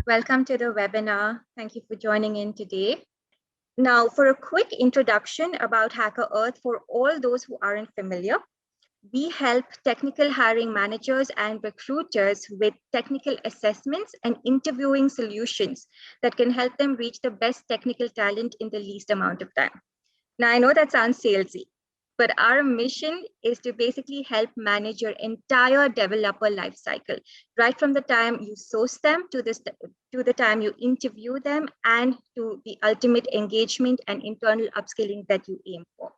Welcome to the webinar. Thank you for joining in today. Now, for a quick introduction about Hackerearth for all those who aren't familiar, we help technical hiring managers and recruiters with technical assessments and interviewing solutions that can help them reach the best technical talent in the least amount of time. Now, I know that sounds salesy, but our mission is to basically help manage your entire developer lifecycle, right from the time you source them to the time you interview them and to the ultimate engagement and internal upskilling that you aim for.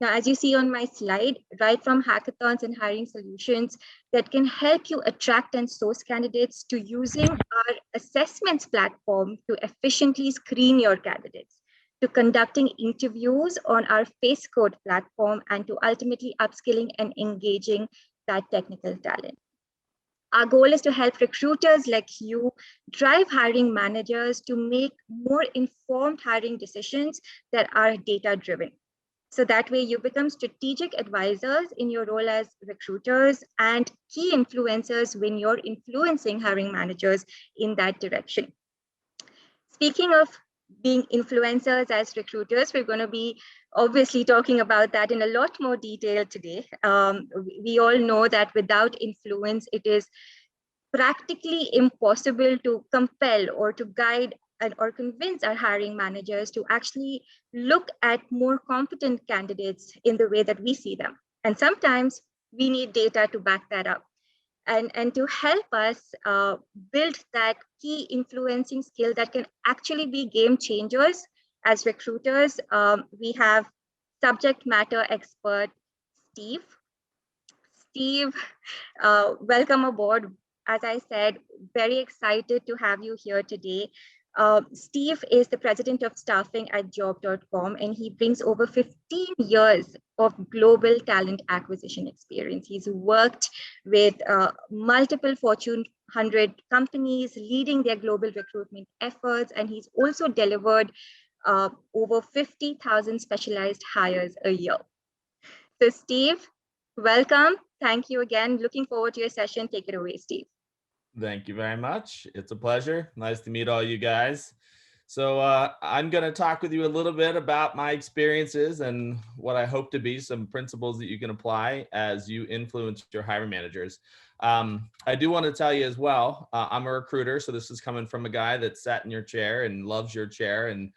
Now, as you see on my slide, right from hackathons and hiring solutions that can help you attract and source candidates to using our assessments platform to efficiently screen your candidates, to conducting interviews on our face code platform, and to ultimately upskilling and engaging that technical talent. Our goal is to help recruiters like you drive hiring managers to make more informed hiring decisions that are data-driven. So that way you become strategic advisors in your role as recruiters and key influencers when you're influencing hiring managers in that direction. Speaking of being influencers as recruiters, we're going to be obviously talking about that in a lot more detail today. We all know that without influence, it is practically impossible to compel or to guide or convince our hiring managers to actually look at more competent candidates in the way that we see them. And sometimes we need data to back that up. And to help us build that key influencing skill that can actually be game changers as recruiters, we have subject matter expert, Steve. Steve, welcome aboard. As I said, very excited to have you here today. Steve is the president of staffing at job.com, and he brings over 15 years of global talent acquisition experience. He's worked with multiple Fortune 100 companies, leading their global recruitment efforts, and he's also delivered over 50,000 specialized hires a year. So Steve, welcome. Thank you again. Looking forward to your session. Take it away, Steve. Thank you very much. It's a pleasure. Nice to meet all you guys. So I'm going to talk with you a little bit about my experiences and what I hope to be some principles that you can apply as you influence your hiring managers. I do want to tell you as well, I'm a recruiter. So this is coming from a guy that sat in your chair and loves your chair and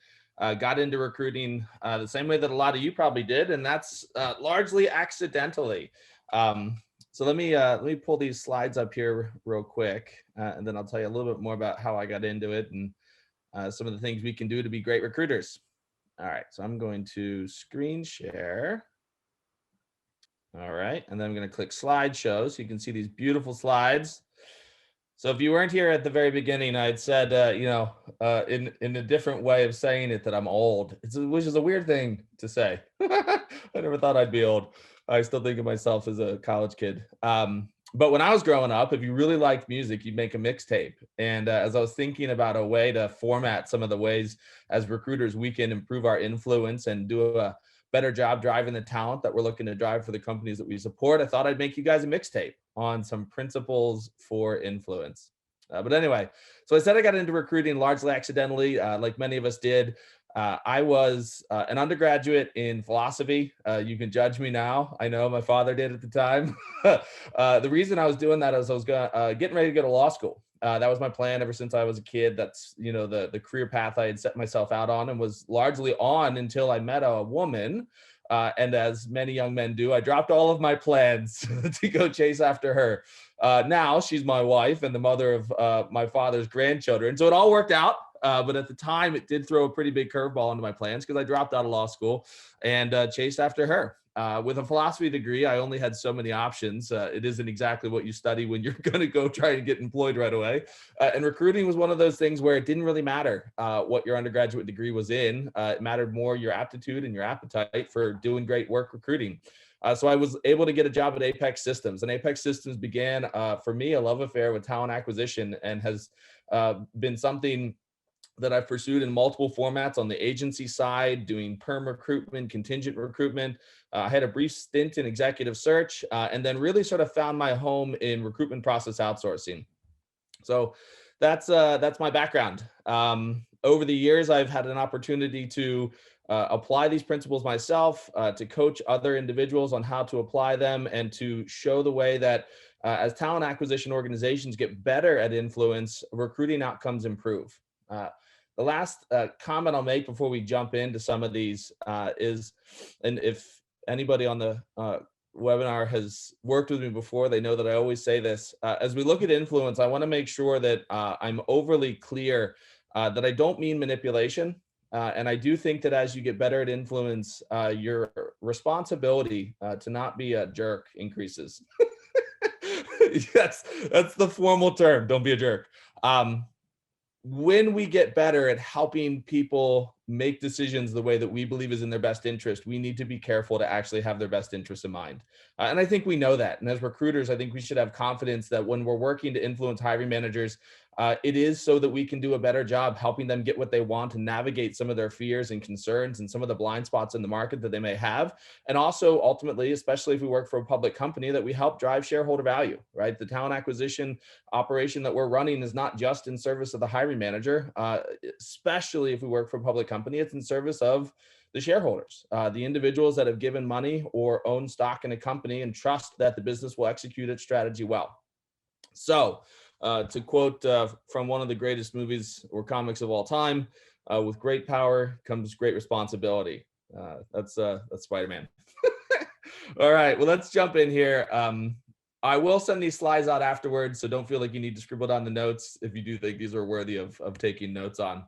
got into recruiting the same way that a lot of you probably did. And that's largely accidentally. So let me pull these slides up here real quick, and then I'll tell you a little bit more about how I got into it and some of the things we can do to be great recruiters. All right, so I'm going to screen share. All right, and then I'm going to click slideshow so you can see these beautiful slides. So if you weren't here at the very beginning, I had said, in a different way of saying it, that I'm old, which is a weird thing to say. I never thought I'd be old. I still think of myself as a college kid. But when I was growing up, if you really liked music, you'd make a mixtape. And as I was thinking about a way to format some of the ways as recruiters we can improve our influence and do a better job driving the talent that we're looking to drive for the companies that we support, I thought I'd make you guys a mixtape on some principles for influence. But anyway, so I said I got into recruiting largely accidentally, like many of us did. I was an undergraduate in philosophy. You can judge me now. I know my father did at the time. The reason I was doing that is I was getting ready to go to law school. That was my plan ever since I was a kid. That's, the career path I had set myself out on and was largely on until I met a woman. And as many young men do, I dropped all of my plans to go chase after her. Now she's my wife and the mother of my father's grandchildren. So it all worked out. But at the time, it did throw a pretty big curveball into my plans because I dropped out of law school and chased after her. With a philosophy degree, I only had so many options. It isn't exactly what you study when you're going to go try and get employed right away. And recruiting was one of those things where it didn't really matter what your undergraduate degree was in. It mattered more your aptitude and your appetite for doing great work recruiting. So I was able to get a job at Apex Systems. And Apex Systems began, for me, a love affair with talent acquisition and has been something that I've pursued in multiple formats on the agency side, doing perm recruitment, contingent recruitment. I had a brief stint in executive search, and then really sort of found my home in recruitment process outsourcing. So that's my background. Over the years, I've had an opportunity to apply these principles myself, to coach other individuals on how to apply them, and to show the way that as talent acquisition organizations get better at influence, recruiting outcomes improve. The last comment I'll make before we jump into some of these is, and if anybody on the webinar has worked with me before, they know that I always say this. As we look at influence, I want to make sure that I'm overly clear that I don't mean manipulation. And I do think that as you get better at influence, your responsibility to not be a jerk increases. That's the formal term. Don't be a jerk. When we get better at helping people make decisions the way that we believe is in their best interest, we need to be careful to actually have their best interests in mind. And I think we know that. And as recruiters, I think we should have confidence that when we're working to influence hiring managers, it is so that we can do a better job helping them get what they want and navigate some of their fears and concerns and some of the blind spots in the market that they may have. And also, ultimately, especially if we work for a public company, that we help drive shareholder value, right? The talent acquisition operation that we're running is not just in service of the hiring manager, especially if we work for a public company, it's in service of the shareholders, the individuals that have given money or own stock in a company and trust that the business will execute its strategy well. So, to quote from one of the greatest movies or comics of all time, with great power comes great responsibility. That's Spider-Man. All right, well, let's jump in here. I will send these slides out afterwards, so don't feel like you need to scribble down the notes if you do think these are worthy of taking notes on.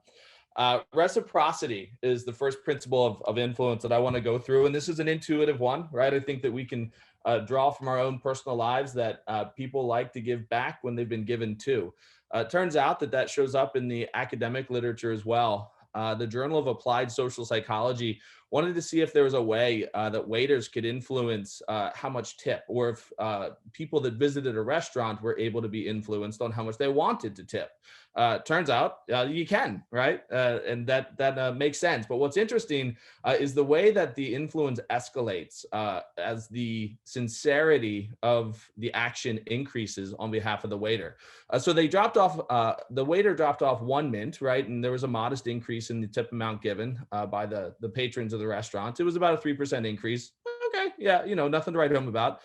Reciprocity is the first principle of influence that I want to go through. And this is an intuitive one, right? I think that we can draw from our own personal lives that people like to give back when they've been given to. It turns out that shows up in the academic literature as well. The Journal of Applied Social Psychology wanted to see if there was a way that waiters could influence how much tip, or if people that visited a restaurant were able to be influenced on how much they wanted to tip. Turns out you can, right? And that makes sense. But what's interesting is the way that the influence escalates as the sincerity of the action increases on behalf of the waiter. So they dropped off, the waiter dropped off 1 mint, right? And there was a modest increase in the tip amount given by the patrons of the restaurant. It was about a 3% increase. Okay, yeah, nothing to write home about.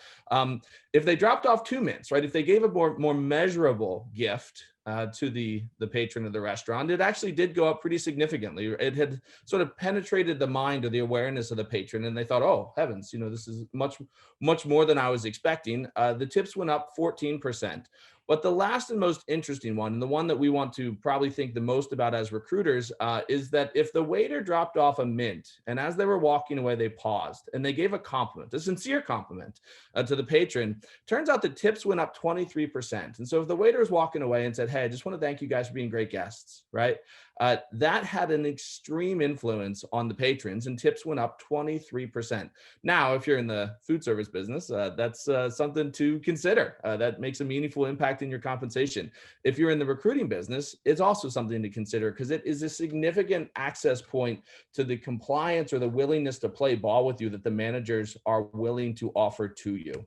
If they dropped off 2 mints, right? If they gave a more measurable gift to the patron of the restaurant, it actually did go up pretty significantly. It had sort of penetrated the mind or the awareness of the patron, and they thought, oh heavens, this is much more than I was expecting. The tips went up 14%. But the last and most interesting one, and the one that we want to probably think the most about as recruiters, is that if the waiter dropped off a mint, and as they were walking away, they paused and they gave a compliment, a sincere compliment to the patron, turns out the tips went up 23%. And so if the waiter was walking away and said, hey, I just want to thank you guys for being great guests, right? That had an extreme influence on the patrons, and tips went up 23%. Now, if you're in the food service business, that's something to consider. That makes a meaningful impact in your compensation. If you're in the recruiting business, it's also something to consider because it is a significant access point to the compliance or the willingness to play ball with you that the managers are willing to offer to you.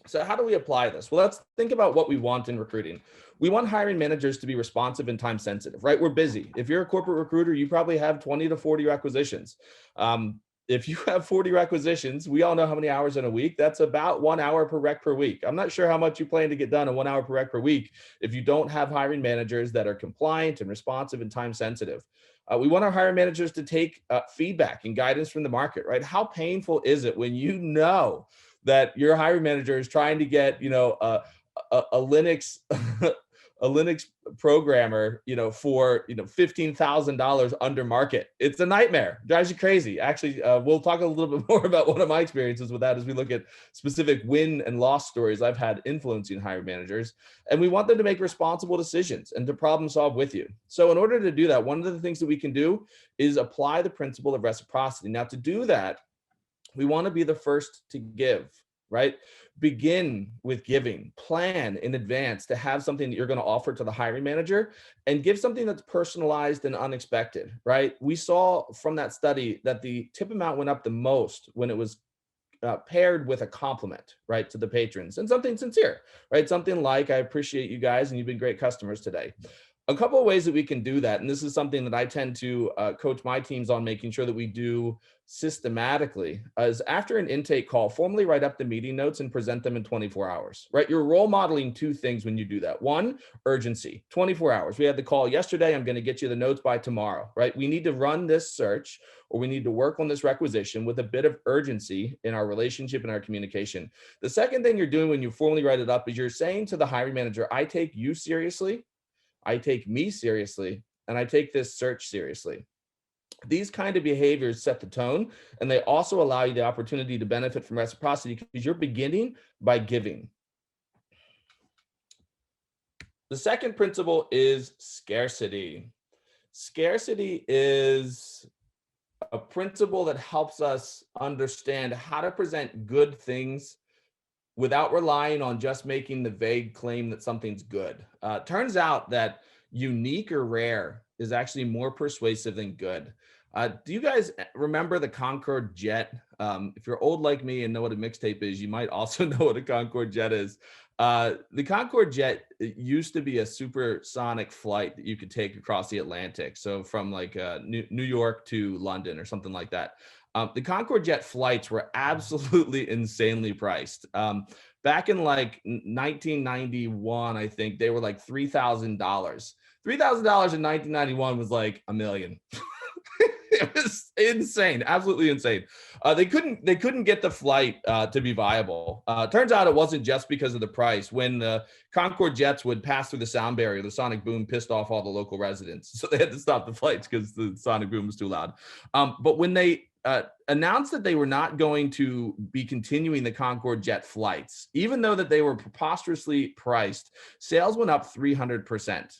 So how do we apply this? Well, let's think about what we want in recruiting. We want hiring managers to be responsive and time sensitive, right? We're busy. If you're a corporate recruiter, you probably have 20 to 40 requisitions. If you have 40 requisitions, we all know how many hours in a week. That's about 1 hour per rec per week. I'm not sure how much you plan to get done in 1 hour per rec per week if you don't have hiring managers that are compliant and responsive and time sensitive. We want our hiring managers to take feedback and guidance from the market, right? How painful is it when you know that your hiring manager is trying to get, a Linux a Linux programmer, for $15,000 under market? It's a nightmare. Drives you crazy. Actually, we'll talk a little bit more about one of my experiences with that as we look at specific win and loss stories I've had influencing hiring managers. And we want them to make responsible decisions and to problem solve with you. So in order to do that, one of the things that we can do is apply the principle of reciprocity. Now, to do that, we want to be the first to give, right? Begin with giving. Plan in advance to have something that you're going to offer to the hiring manager, and give something that's personalized and unexpected, right? We saw from that study that the tip amount went up the most when it was paired with a compliment, right, to the patrons and something sincere, right? Something like, I appreciate you guys and you've been great customers today. A couple of ways that we can do that, and this is something that I tend to coach my teams on making sure that we do systematically, is after an intake call, formally write up the meeting notes and present them in 24 hours, right? You're role modeling two things when you do that. One, urgency, 24 hours. We had the call yesterday, I'm going to get you the notes by tomorrow, right? We need to run this search, or we need to work on this requisition with a bit of urgency in our relationship and our communication. The second thing you're doing when you formally write it up is you're saying to the hiring manager, I take you seriously, I take me seriously, and I take this search seriously. These kind of behaviors set the tone, and they also allow you the opportunity to benefit from reciprocity because you're beginning by giving. The second principle is scarcity. Scarcity is a principle that helps us understand how to present good things without relying on just making the vague claim that something's good. Turns out that unique or rare is actually more persuasive than good. Do you guys remember the Concorde jet? If you're old like me and know what a mixtape is, you might also know what a Concorde jet is. The Concorde jet used to be a supersonic flight that you could take across the Atlantic. So from like New York to London or something like that. The Concorde jet flights were absolutely insanely priced. Back in like 1991, I think they were like $3,000. $3,000 in 1991 was like $1 million. It was insane, absolutely insane. They couldn't get the flight to be viable. Turns out it wasn't just because of the price. When the Concorde jets would pass through the sound barrier, the sonic boom pissed off all the local residents, so they had to stop the flights because the sonic boom was too loud. But when they announced that they were not going to be continuing the Concorde jet flights, even though that they were preposterously priced, sales went up 300%.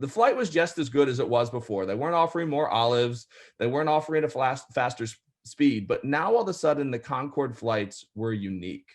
The flight was just as good as it was before. They weren't offering more olives. They weren't offering a faster speed. But now all of a sudden, the Concorde flights were unique.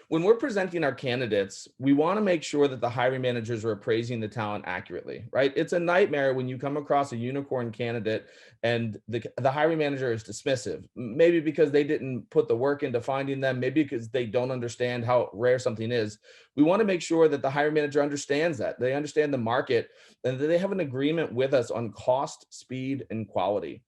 When we're presenting our candidates, we want to make sure that the hiring managers are appraising the talent accurately, right? It's a nightmare when you come across a unicorn candidate and the hiring manager is dismissive, maybe because they didn't put the work into finding them, maybe because they don't understand how rare something is. We want to make sure that the hiring manager understands that, they understand the market, and that they have an agreement with us on cost, speed, and quality.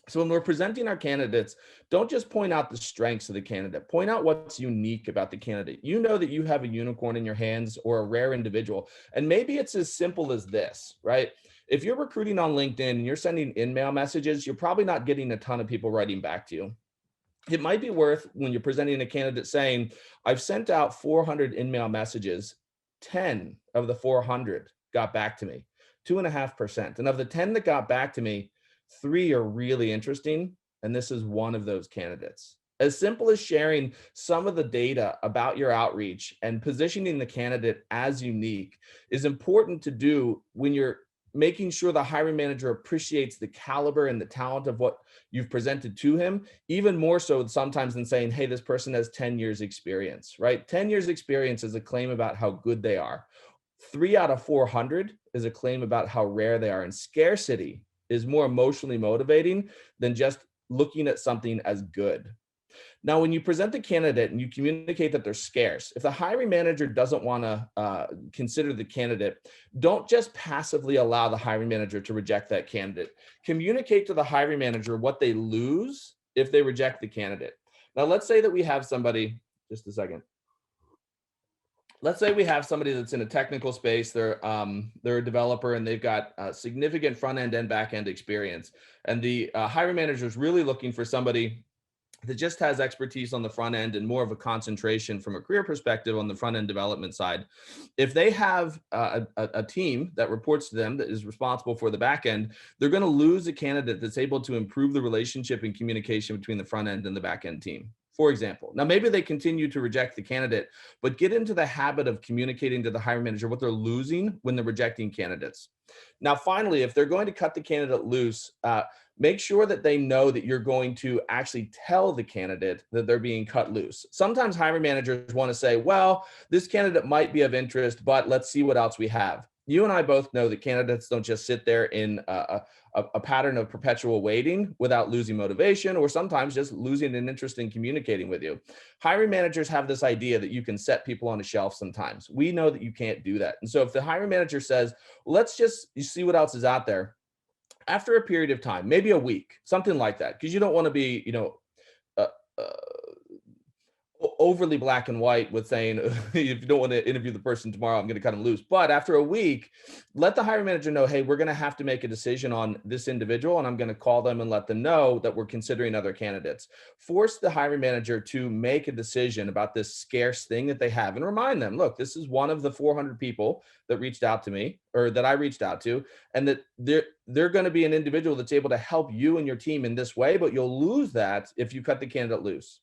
So when we're presenting our candidates, don't just point out the strengths of the candidate, point out what's unique about the candidate. You know that you have a unicorn in your hands or a rare individual. And maybe it's as simple as this, right? If you're recruiting on LinkedIn and you're sending in-mail messages, you're probably not getting a ton of people writing back to you. It might be worth, when you're presenting a candidate, saying, I've sent out 400 in-mail messages, 10 of the 400 got back to me, 2.5%. And of the 10 that got back to me, 3 are really interesting, and this is one of those candidates. As simple as sharing some of the data about your outreach and positioning the candidate as unique is important to do when you're making sure the hiring manager appreciates the caliber and the talent of what you've presented to him, even more so sometimes than saying, hey, this person has 10 years experience, right? 10 years experience is a claim about how good they are. 3 out of 400 is a claim about how rare they are, and scarcity is more emotionally motivating than just looking at something as good. Now, when you present the candidate and you communicate that they're scarce, if the hiring manager doesn't want to consider the candidate, don't just passively allow the hiring manager to reject that candidate. Communicate to the hiring manager what they lose if they reject the candidate. Now, let's say that we have somebody, just a second. Let's say we have somebody that's in a technical space, they're a developer and they've got significant front end and back end experience. And the hiring manager is really looking for somebody that just has expertise on the front end and more of a concentration from a career perspective on the front end development side. If they have a team that reports to them that is responsible for the back end, they're going to lose a candidate that's able to improve the relationship and communication between the front end and the back end team, for example. Now, maybe they continue to reject the candidate, but get into the habit of communicating to the hiring manager what they're losing when they're rejecting candidates. Now, finally, if they're going to cut the candidate loose, make sure that they know that you're going to actually tell the candidate that they're being cut loose. Sometimes hiring managers want to say, well, this candidate might be of interest, but let's see what else we have. you and I both know that candidates don't just sit there in a pattern of perpetual waiting without losing motivation, or sometimes just losing an interest in communicating with you. Hiring managers have this idea that you can set people on a shelf sometimes. We know that you can't do that. And so if the hiring manager says, let's just see what else is out there, after a period of time, maybe a week, something like that, because you don't want to be, uh, uh, overly black and white with saying, if you don't want to interview the person tomorrow, I'm going to cut them loose. But after a week, let the hiring manager know, hey, we're going to have to make a decision on this individual, and I'm going to call them and let them know that we're considering other candidates. Force the hiring manager to make a decision about this scarce thing that they have, and remind them, look, this is one of the 400 people that reached out to me, or that I reached out to, and that they're going to be an individual that's able to help you and your team in this way, but you'll lose that if you cut the candidate loose.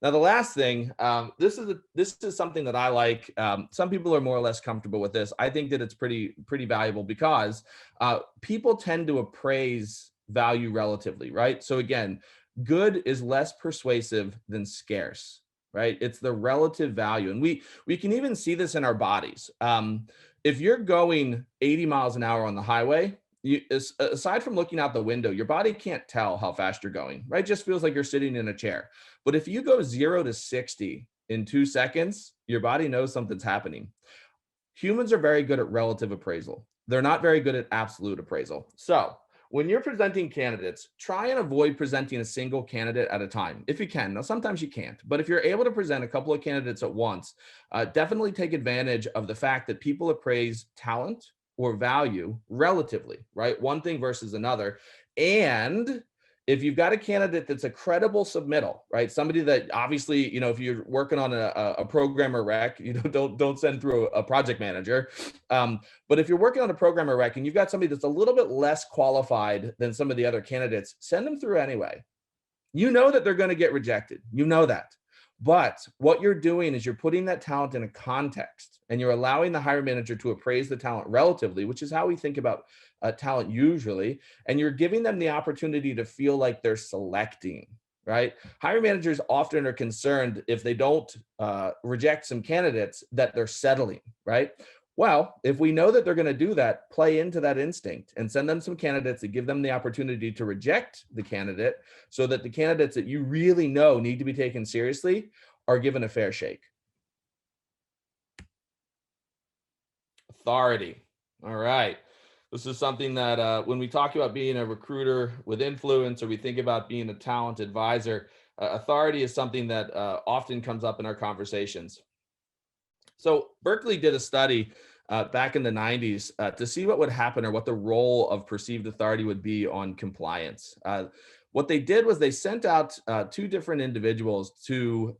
Now, the last thing, this is something that I like. Some people are more or less comfortable with this. I think that it's pretty valuable because people tend to appraise value relatively, right? So again, good is less persuasive than scarce, right? It's the relative value, and we can even see this in our bodies. If you're going 80 miles an hour on the highway, aside from looking out the window, your body can't tell how fast you're going, right? It just feels like you're sitting in a chair. But if you go 0 to 60 in 2 seconds, your body knows something's happening. Humans are very good at relative appraisal. They're not very good at absolute appraisal. So when you're presenting candidates, try and avoid presenting a single candidate at a time, if you can. Now, sometimes you can't, but if you're able to present a couple of candidates at once, definitely take advantage of the fact that people appraise talent or value relatively, right? One thing versus another. And if you've got a candidate that's a credible submittal, right? Somebody that obviously, if you're working on a programmer rec, don't send through a project manager. But if you're working on a programmer rec and you've got somebody that's a little bit less qualified than some of the other candidates, send them through anyway. You know that they're going to get rejected. You know that. But what you're doing is you're putting that talent in a context, and you're allowing the hiring manager to appraise the talent relatively, which is how we think about talent usually. And you're giving them the opportunity to feel like they're selecting, right? Hiring managers often are concerned if they don't reject some candidates that they're settling, right? Well, if we know that they're going to do that, play into that instinct and send them some candidates that give them the opportunity to reject the candidate, so that the candidates that you really know need to be taken seriously are given a fair shake. Authority. All right. This is something that when we talk about being a recruiter with influence, or we think about being a talent advisor, authority is something that often comes up in our conversations. So Berkeley did a study back in the 90s to see what would happen, or what the role of perceived authority would be on compliance. What they did was they sent out 2 different individuals to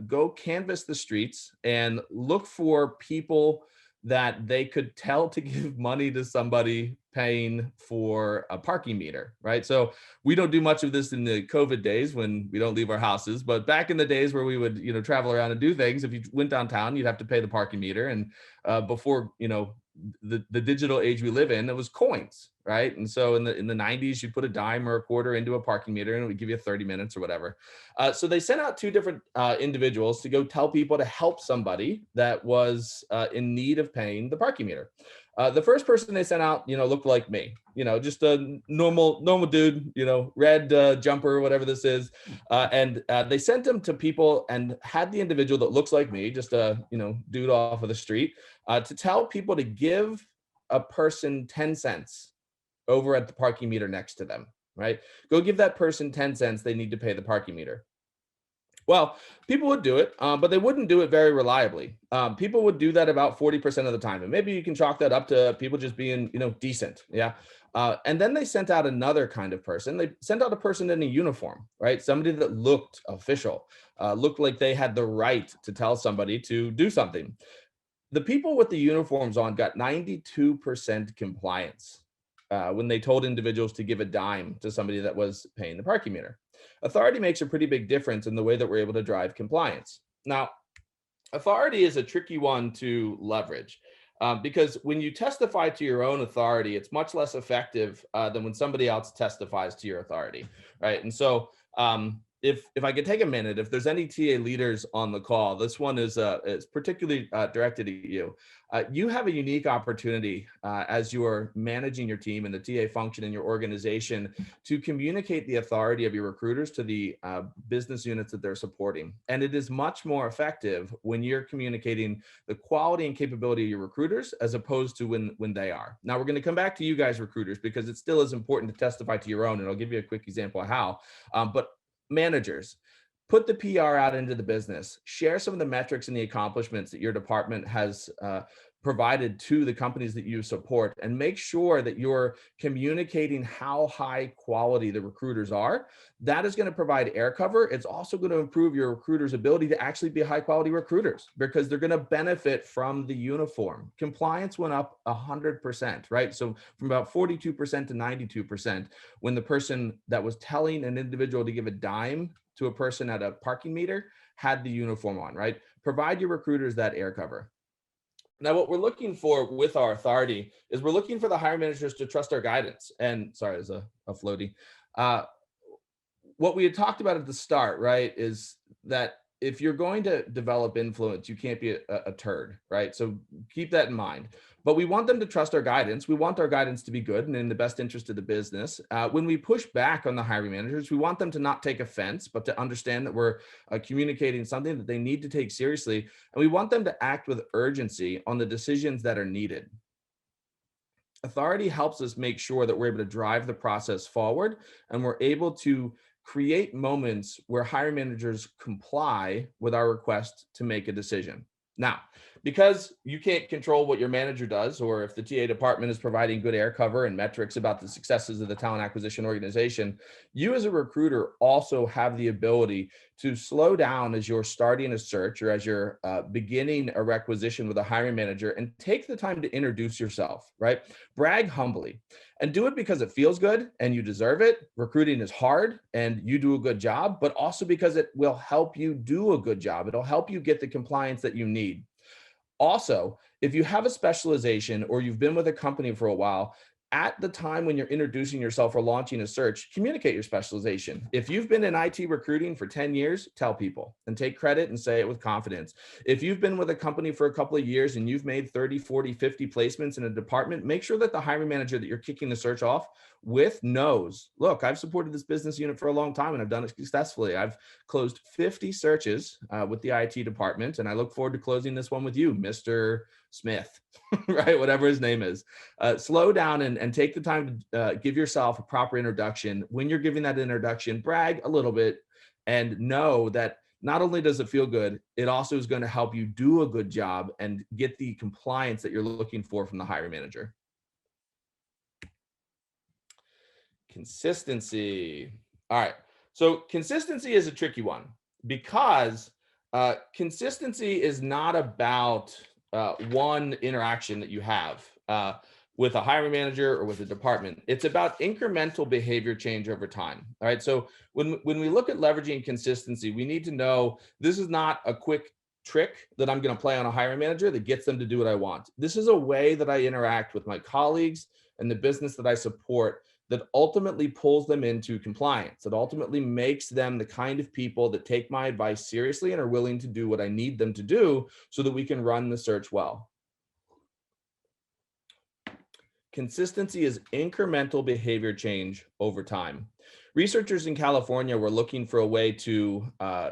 go canvass the streets and look for people that they could tell to give money to somebody paying for a parking meter, right? So we don't do much of this in the COVID days when we don't leave our houses, but back in the days where we would, travel around and do things, if you went downtown, you'd have to pay the parking meter. And before, the digital age we live in, it was coins, right? And so in the 90s, you put a dime or a quarter into a parking meter and it would give you 30 minutes or whatever. So they sent out 2 different individuals to go tell people to help somebody that was in need of paying the parking meter. The first person they sent out, looked like me, just a normal dude, red jumper, whatever this is. And they sent them to people and had the individual that looks like me, just a, dude off of the street, to tell people to give a person 10 cents over at the parking meter next to them, right? Go give that person 10 cents. They need to pay the parking meter. Well, people would do it, but they wouldn't do it very reliably. People would do that about 40% of the time. And maybe you can chalk that up to people just being, decent. Yeah. And then they sent out another kind of person. They sent out a person in a uniform, right? Somebody that looked official, looked like they had the right to tell somebody to do something. The people with the uniforms on got 92% compliance when they told individuals to give a dime to somebody that was paying the parking meter. Authority makes a pretty big difference in the way that we're able to drive compliance. Now, authority is a tricky one to leverage because when you testify to your own authority, it's much less effective than when somebody else testifies to your authority, right? And so if I could take a minute, if there's any TA leaders on the call, this one is particularly directed at you. You have a unique opportunity as you are managing your team and the TA function in your organization to communicate the authority of your recruiters to the business units that they're supporting. And it is much more effective when you're communicating the quality and capability of your recruiters as opposed to when they are. Now, we're going to come back to you guys, recruiters, because it still is important to testify to your own, and I'll give you a quick example of how. But managers, put the PR out into the business, share some of the metrics and the accomplishments that your department has provided to the companies that you support, and make sure that you're communicating how high quality the recruiters are. That is going to provide air cover. It's also going to improve your recruiters' ability to actually be high quality recruiters, because they're going to benefit from the uniform. Compliance went up 100%, right? So from about 42% to 92%, when the person that was telling an individual to give a dime to a person at a parking meter had the uniform on, right? Provide your recruiters that air cover. Now, what we're looking for with our authority is we're looking for the hiring managers to trust our guidance. And sorry, there's a floaty. What we had talked about at the start, right, is that if you're going to develop influence, you can't be a turd, right? So keep that in mind. But we want them to trust our guidance. We want our guidance to be good and in the best interest of the business. When we push back on the hiring managers, we want them to not take offense, but to understand that we're communicating something that they need to take seriously. And we want them to act with urgency on the decisions that are needed. Authority helps us make sure that we're able to drive the process forward, and we're able to create moments where hiring managers comply with our request to make a decision. Now, because you can't control what your manager does, or if the TA department is providing good air cover and metrics about the successes of the talent acquisition organization, you as a recruiter also have the ability to slow down as you're starting a search or as you're beginning a requisition with a hiring manager, and take the time to introduce yourself, right? Brag humbly, and do it because it feels good and you deserve it. Recruiting is hard and you do a good job, but also because it will help you do a good job. It'll help you get the compliance that you need. Also, if you have a specialization or you've been with a company for a while, at the time when you're introducing yourself or launching a search, communicate your specialization. If you've been in IT recruiting for 10 years, tell people and take credit and say it with confidence. If you've been with a company for a couple of years and you've made 30, 40, 50 placements in a department, make sure that the hiring manager that you're kicking the search off with knows, look, I've supported this business unit for a long time and I've done it successfully. I've closed 50 searches with the IT department, and I look forward to closing this one with you, Mr. Smith, right? Whatever his name is. Slow down and take the time to give yourself a proper introduction. When you're giving that introduction, brag a little bit and know that not only does it feel good, it also is going to help you do a good job and get the compliance that you're looking for from the hiring manager. Consistency. All right. So consistency is a tricky one, because consistency is not about one interaction that you have with a hiring manager or with a department. It's about incremental behavior change over time. All right. So when we look at leveraging consistency, we need to know this is not a quick trick that I'm going to play on a hiring manager that gets them to do what I want. This is a way that I interact with my colleagues and the business that I support that ultimately pulls them into compliance, that ultimately makes them the kind of people that take my advice seriously and are willing to do what I need them to do so that we can run the search well. Consistency is incremental behavior change over time. Researchers in California were looking for a way to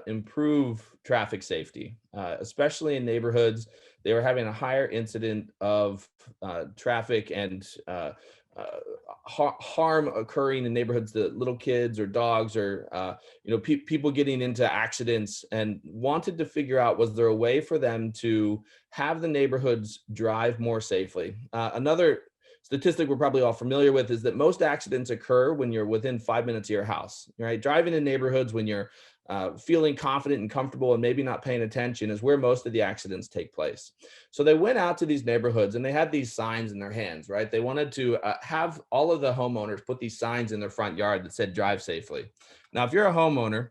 improve traffic safety, especially in neighborhoods. They were having a higher incident of traffic and harm occurring in neighborhoods, that little kids or dogs or people getting into accidents, and wanted to figure out, was there a way for them to have the neighborhoods drive more safely? Another statistic we're probably all familiar with is that most accidents occur when you're within 5 minutes of your house, right? Driving in neighborhoods when you're feeling confident and comfortable and maybe not paying attention is where most of the accidents take place. So they went out to these neighborhoods and they had these signs in their hands, right? They wanted to have all of the homeowners put these signs in their front yard that said drive safely. Now, if you're a homeowner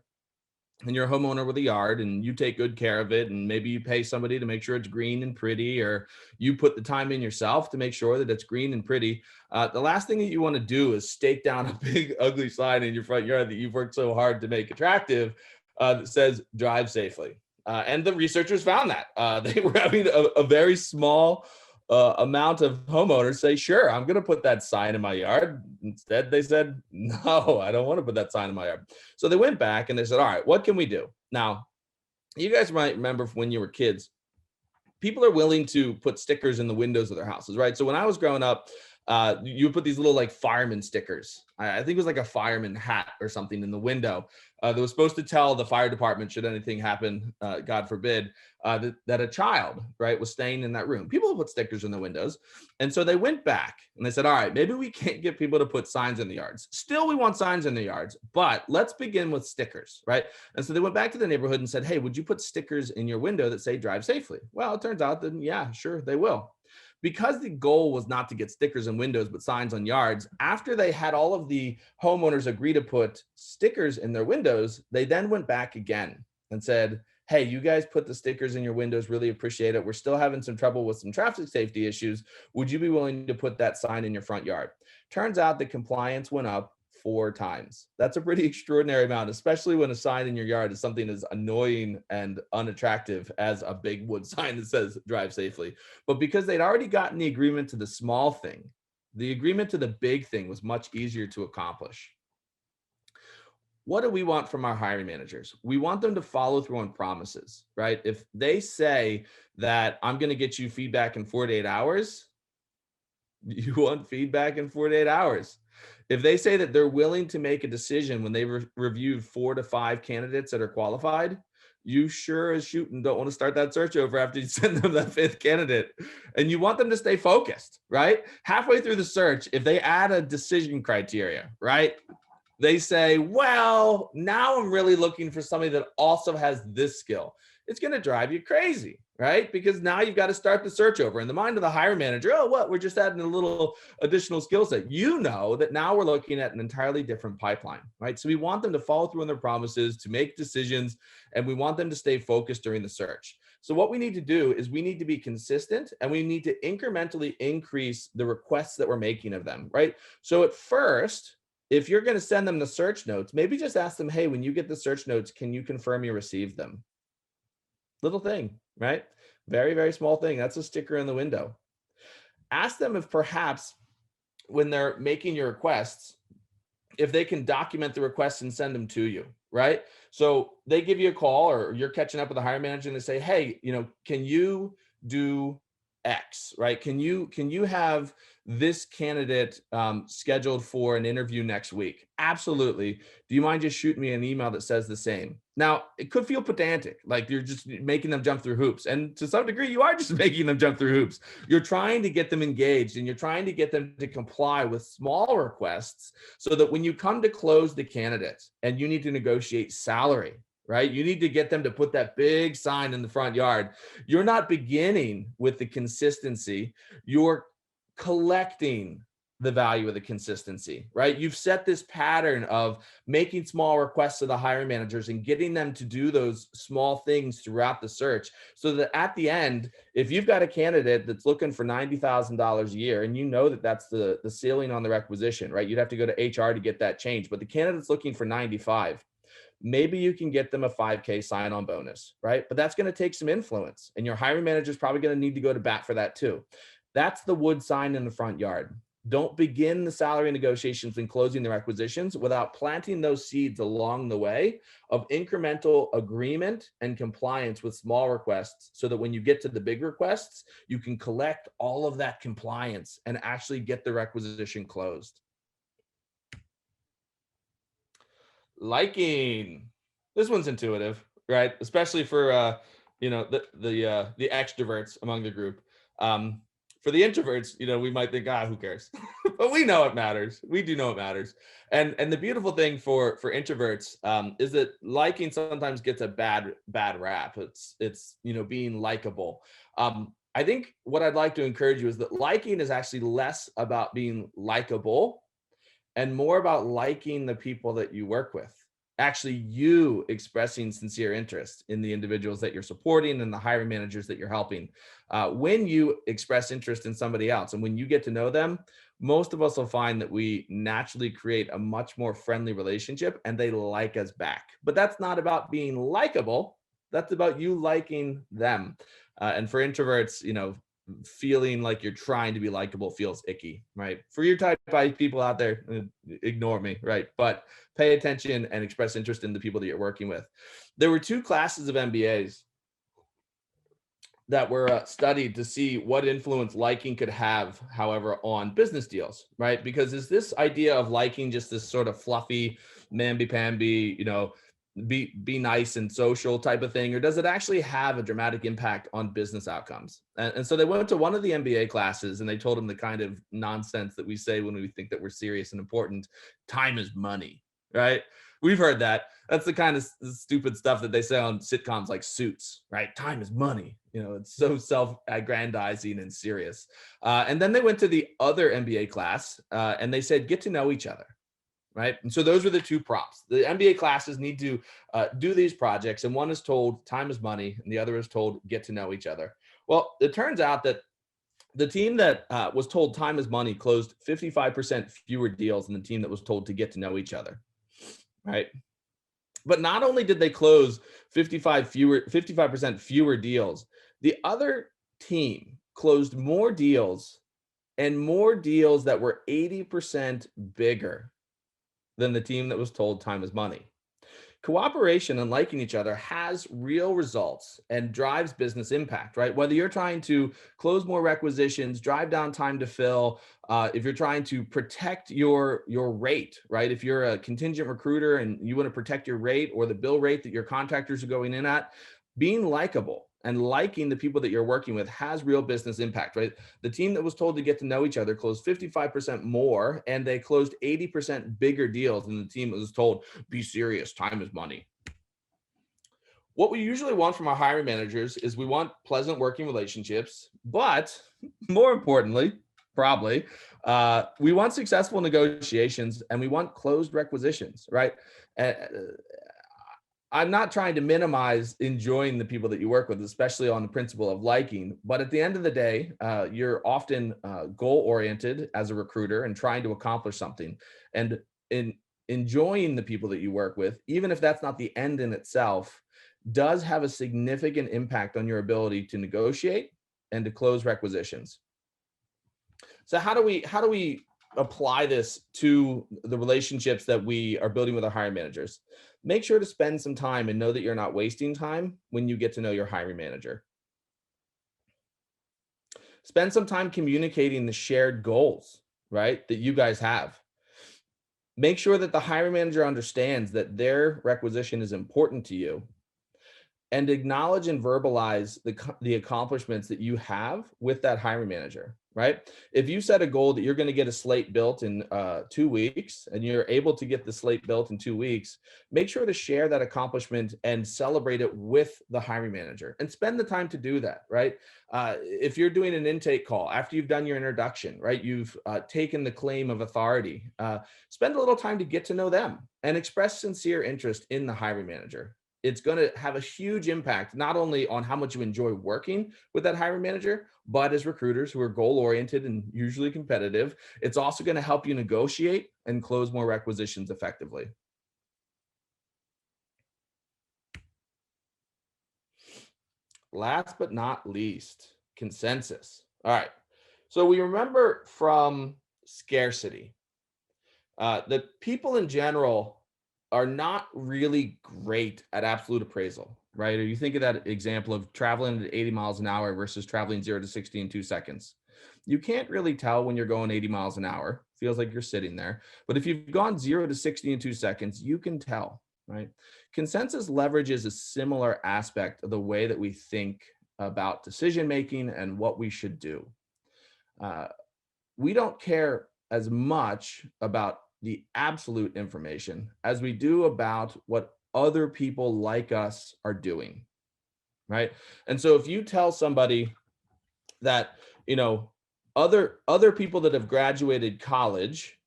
and you're a homeowner with a yard and you take good care of it, and maybe you pay somebody to make sure it's green and pretty, or you put the time in yourself to make sure that it's green and pretty, the last thing that you want to do is stake down a big ugly sign in your front yard that you've worked so hard to make attractive, that says drive safely. And the researchers found that they were having a very small amount of homeowners say, sure, I'm going to put that sign in my yard. Instead, they said, no, I don't want to put that sign in my yard. So they went back and they said, all right, what can we do? Now, you guys might remember from when you were kids, people are willing to put stickers in the windows of their houses, right? So when I was growing up, you would put these little like fireman stickers. I think it was like a fireman hat or something in the window that was supposed to tell the fire department, should anything happen, God forbid, that a child, right, was staying in that room. People put stickers in the windows. And so they went back and they said, all right, maybe we can't get people to put signs in the yards. Still, we want signs in the yards, but let's begin with stickers, right? And so they went back to the neighborhood and said, hey, would you put stickers in your window that say drive safely? Well, it turns out that, yeah, sure, they will. Because the goal was not to get stickers in windows, but signs on yards, after they had all of the homeowners agree to put stickers in their windows, they then went back again and said, hey, you guys put the stickers in your windows, really appreciate it. We're still having some trouble with some traffic safety issues. Would you be willing to put that sign in your front yard? Turns out the compliance went up 4 times. That's a pretty extraordinary amount, especially when a sign in your yard is something as annoying and unattractive as a big wood sign that says drive safely. But because they'd already gotten the agreement to the small thing, the agreement to the big thing was much easier to accomplish. What do we want from our hiring managers? We want them to follow through on promises, right? If they say that I'm going to get you feedback in 48 hours, you want feedback in 48 hours. If they say that they're willing to make a decision when they've reviewed 4 to 5 candidates that are qualified, you sure as shooting don't want to start that search over after you send them that 5th candidate. And you want them to stay focused, right? Halfway through the search, if they add a decision criteria, right? They say, well, now I'm really looking for somebody that also has this skill. It's going to drive you crazy, right? Because now you've got to start the search over. In the mind of the hiring manager, oh, what? We're just adding a little additional skill set. You know that now we're looking at an entirely different pipeline, right? So we want them to follow through on their promises, to make decisions, and we want them to stay focused during the search. So what we need to do is we need to be consistent, and we need to incrementally increase the requests that we're making of them, right? So at first, if you're going to send them the search notes, maybe just ask them, hey, when you get the search notes, can you confirm you received them? Little thing, right? Very, very small thing. That's a sticker in the window. Ask them if perhaps when they're making your requests, if they can document the requests and send them to you, right? So they give you a call, or you're catching up with the hiring manager and they say, hey, can you do X, right? Can you have this candidate scheduled for an interview next week? Absolutely. Do you mind just shooting me an email that says the same? Now, it could feel pedantic, like you're just making them jump through hoops. And to some degree, you are just making them jump through hoops. You're trying to get them engaged, and you're trying to get them to comply with small requests so that when you come to close the candidate and you need to negotiate salary, right? You need to get them to put that big sign in the front yard. You're not beginning with the consistency. You're collecting the value of the consistency, right? You've set this pattern of making small requests to the hiring managers and getting them to do those small things throughout the search, so that at the end, if you've got a candidate that's looking for $90,000 a year, and you know that that's the ceiling on the requisition, right? You'd have to go to HR to get that changed, but the candidate's looking for 95. Maybe you can get them a 5K sign-on bonus, right? But that's going to take some influence, and your hiring manager is probably going to need to go to bat for that too. That's the wood sign in the front yard. Don't begin the salary negotiations and closing the requisitions without planting those seeds along the way of incremental agreement and compliance with small requests, so that when you get to the big requests, you can collect all of that compliance and actually get the requisition closed. Liking. This one's intuitive, right? Especially for the extroverts among the group. For the introverts, we might think, who cares? But we know it matters. We do know it matters. And the beautiful thing for introverts is that liking sometimes gets a bad rap. It's being likable. I think what I'd like to encourage you is that liking is actually less about being likable and more about liking the people that you work with. actually you expressing sincere interest in the individuals that you're supporting and the hiring managers that you're helping. When you express interest in somebody else and when you get to know them, most of us will find that we naturally create a much more friendly relationship and they like us back. But that's not about being likable. That's about you liking them. And for introverts, feeling like you're trying to be likable feels icky, right? For your type of people out there, ignore me, right? But pay attention and express interest in the people that you're working with. There were 2 classes of MBAs that were studied to see what influence liking could have, however, on business deals, right? Because is this idea of liking just this sort of fluffy, mamby-pamby, be nice and social type of thing, or does it actually have a dramatic impact on business outcomes? And so they went to one of the MBA classes and they told them the kind of nonsense that we say when we think that we're serious and important. Time is money, right? We've heard that. That's the kind of stupid stuff that they say on sitcoms like Suits, right? Time is money. It's so self-aggrandizing and serious. And then they went to the other MBA class and they said, get to know each other. Right. And so those were the 2 prompts. The MBA classes need to do these projects. And one is told time is money and the other is told get to know each other. Well, it turns out that the team that was told time is money closed 55% fewer deals than the team that was told to get to know each other. Right. But not only did they close 55% fewer deals, the other team closed more deals and more deals that were 80% bigger than the team that was told time is money. Cooperation and liking each other has real results and drives business impact, right? Whether you're trying to close more requisitions, drive down time to fill, if you're trying to protect your rate, right? If you're a contingent recruiter and you want to protect your rate or the bill rate that your contractors are going in at, being likable and liking the people that you're working with has real business impact, right? The team that was told to get to know each other closed 55% more and they closed 80% bigger deals than the team that was told, be serious, time is money. What we usually want from our hiring managers is we want pleasant working relationships, but more importantly, probably, we want successful negotiations and we want closed requisitions, right? I'm not trying to minimize enjoying the people that you work with, especially on the principle of liking. But at the end of the day, you're often goal-oriented as a recruiter and trying to accomplish something. And in enjoying the people that you work with, even if that's not the end in itself, does have a significant impact on your ability to negotiate and to close requisitions. So how do we apply this to the relationships that we are building with our hiring managers? Make sure to spend some time and know that you're not wasting time when you get to know your hiring manager. Spend some time communicating the shared goals, right, that you guys have. Make sure that the hiring manager understands that their requisition is important to you, and acknowledge and verbalize the accomplishments that you have with that hiring manager, right? If you set a goal that you're going to get a slate built in 2 weeks and you're able to get the slate built in 2 weeks, make sure to share that accomplishment and celebrate it with the hiring manager and spend the time to do that, right? If you're doing an intake call after you've done your introduction, right? You've taken the claim of authority, spend a little time to get to know them and express sincere interest in the hiring manager. It's going to have a huge impact, not only on how much you enjoy working with that hiring manager, but as recruiters who are goal-oriented and usually competitive, it's also going to help you negotiate and close more requisitions effectively. Last but not least, consensus. All right. So we remember from scarcity that people in general are not really great at absolute appraisal, right? Or you think of that example of traveling at 80 miles an hour versus traveling 0 to 60 in 2 seconds. You can't really tell when you're going 80 miles an hour. Feels like you're sitting there. But if you've gone 0 to 60 in 2 seconds, you can tell, right? Consensus leverages a similar aspect of the way that we think about decision-making and what we should do. We don't care as much about the absolute information as we do about what other people like us are doing, right? And so if you tell somebody that, other people that have graduated college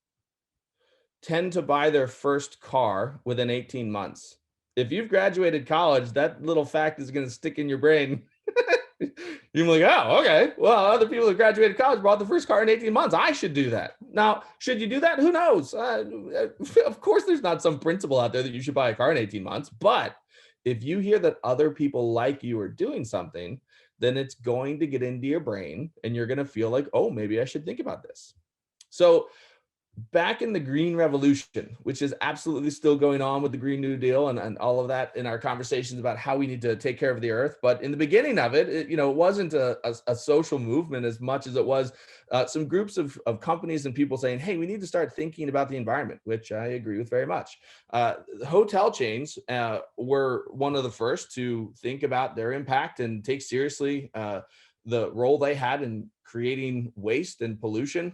tend to buy their first car within 18 months. If you've graduated college, that little fact is going to stick in your brain. You're like, oh, okay. Well, other people who graduated college bought the first car in 18 months. I should do that. Now, should you do that? Who knows? Of course, there's not some principle out there that you should buy a car in 18 months. But if you hear that other people like you are doing something, then it's going to get into your brain and you're going to feel like, oh, maybe I should think about this. So back in the Green Revolution, which is absolutely still going on with the Green New Deal and all of that in our conversations about how we need to take care of the earth. But in the beginning of it, it wasn't a social movement as much as it was some groups of companies and people saying, hey, we need to start thinking about the environment, which I agree with very much. Hotel chains were one of the first to think about their impact and take seriously the role they had in creating waste and pollution.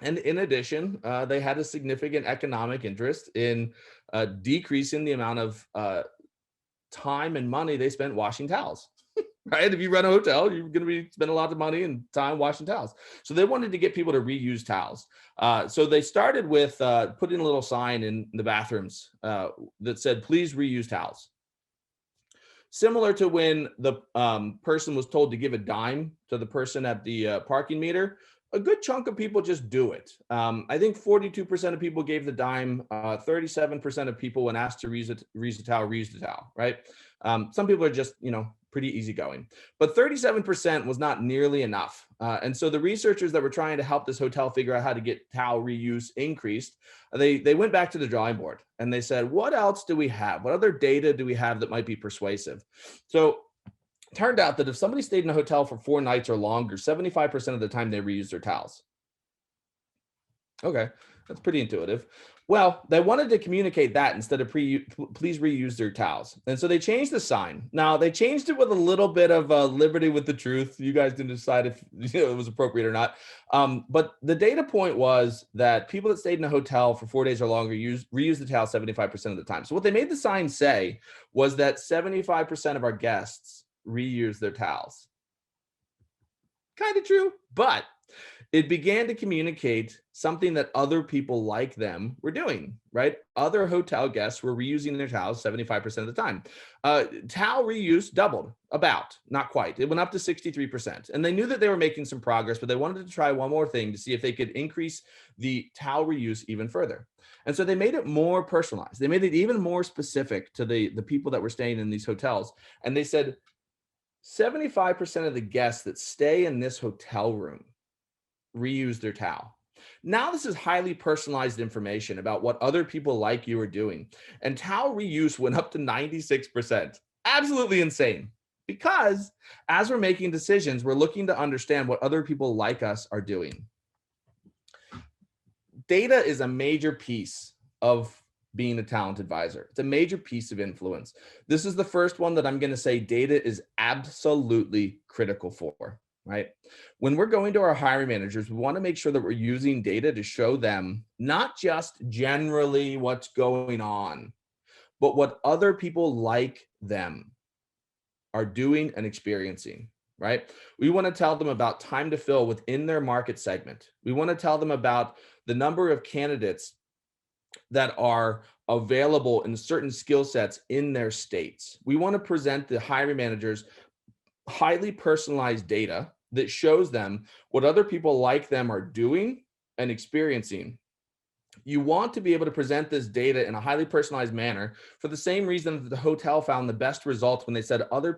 And in addition, they had a significant economic interest in decreasing the amount of time and money they spent washing towels, right? If you run a hotel, you're going to be spending a lot of money and time washing towels. So they wanted to get people to reuse towels. So they started with putting a little sign in the bathrooms that said, please reuse towels. Similar to when the person was told to give a dime to the person at the parking meter, a good chunk of people just do it. I think 42% of people gave the dime, 37% of people when asked to reuse the towel, right? Some people are just, pretty easygoing, but 37% was not nearly enough. And so the researchers that were trying to help this hotel figure out how to get towel reuse increased, they went back to the drawing board and they said, what else do we have? What other data do we have that might be persuasive? So turned out that if somebody stayed in a hotel for 4 nights or longer, 75% of the time they reused their towels. Okay, that's pretty intuitive. Well, they wanted to communicate that instead of please reuse their towels. And so they changed the sign. Now, they changed it with a little bit of liberty with the truth. You guys didn't decide if it was appropriate or not. But the data point was that people that stayed in a hotel for 4 days or longer reused the towel 75% of the time. So what they made the sign say was that 75% of our guests reuse their towels. Kind of true, but it began to communicate something that other people like them were doing, right? Other hotel guests were reusing their towels 75% of the time. Towel reuse doubled, about, not quite. It went up to 63%. And they knew that they were making some progress, but they wanted to try one more thing to see if they could increase the towel reuse even further. And so they made it more personalized. They made it even more specific to the people that were staying in these hotels. And they said, 75% of the guests that stay in this hotel room reuse their towel. Now, this is highly personalized information about what other people like you are doing. And towel reuse went up to 96%. Absolutely insane. Because as we're making decisions, we're looking to understand what other people like us are doing. Data is a major piece of being a talent advisor. It's a major piece of influence. This is the first one that I'm going to say data is absolutely critical for, right? When we're going to our hiring managers, we want to make sure that we're using data to show them not just generally what's going on, but what other people like them are doing and experiencing, right? We want to tell them about time to fill within their market segment. We want to tell them about the number of candidates that are available in certain skill sets in their states. We want to present the hiring managers highly personalized data that shows them what other people like them are doing and experiencing. You want to be able to present this data in a highly personalized manner for the same reason that the hotel found the best results when they said other